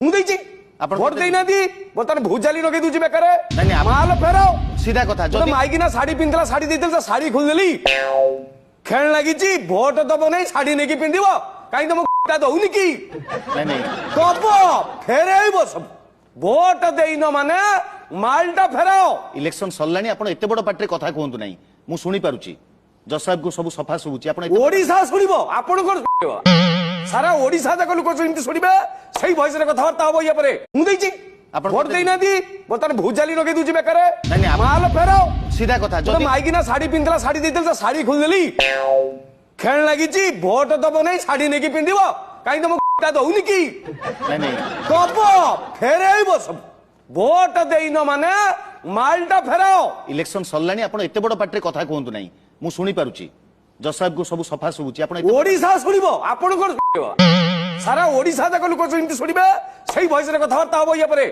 ମୁଁ ଦେଇଛି ଆପଣ ଭୋଟ ଦେଇନାହାନ୍ତି ବର୍ତ୍ତମାନ ଭୁଜାଲି ଲଗେଇ ଦଉଛି ବେକାରେ ନାଇଁ, ନାଇଁ, ମାଲ ଫେରାଅ ସିଧା କଥା ଯଦି ମାଇକିନା ଶାଢୀ ପିନ୍ଧିଲା ଶାଢୀ ଦେଇଦେଲେ ଶାଢୀ ଖୋଲିଦେଲି ଖେଳ ଲାଗିଛି ଭୋଟ ଦବ ନାହିଁ ଶାଢୀ ନେଇକି ପିନ୍ଧିବ କାହିଁ ତମ ଦଉନି କି ନାଇଁ ନାଇଁ ଦବ ଫେରେଇବ ସବୁ ଭୋଟ ଦେଇନ ମାନେ ମାଲଟା ଫେରାଅ ইলেকশন সরলানি আপন এতে বড় পার্টির কথা কুহতু নাই মু শুনি পারুছি জজ সাহেব কো সব সফা শুভুছি আপন ওড়িশা শুনিব ଆପଣଙ୍କର সারা ওড়িশা যাক লোক এমতি শুনিবে সেই ভয়েসরে কথাবার্তা হব ইয়া পরে ମୁଁ ଦେଇଛି ଆପଣ ভোট ଦେଇନାହାନ୍ତି ବର୍ତ୍ତମାନ ଭୁଜାଲି ଲଗେଇ ଦଉଛି ବେକାରେ ନାଇଁ, ନାଇଁ, ମାଲ ଫେରାଅ সিধা কথা ଯଦି ମାଇକିନା ଶାଢୀ ପିନ୍ଧିଲା ଶାଢୀ ଦେଇଦେଲେ ଶାଢୀ ଖୋଲିଦେଲି ଖେଳ ଲାଗିଛି ଭୋଟ ଦବ ନାହିଁ ଶାଢୀ ନେଇକି ପିନ୍ଧିବ କାହିଁ ତମ ଦଉନି କି ନାଇଁ ନାଇଁ ଦବ ଫେରେଇବ ସବୁ ভোট ଦେଇନ ମାନେ ମାଲଟା ଫେରାଅ ইলেকশন সরলানি আপন এতে বড় পার্টির কথা কুহতু নাই মু শুনি পারুছি জজ সাহেব কো সব সফা শুভুছি আপন ওড়িশা শুনিব ଆପଣଙ୍କର সারা ওড়িশা যাক লোক এমতি শুনিবে সেই ভয়েসরে কথাবার্তা হব ইয়া পরে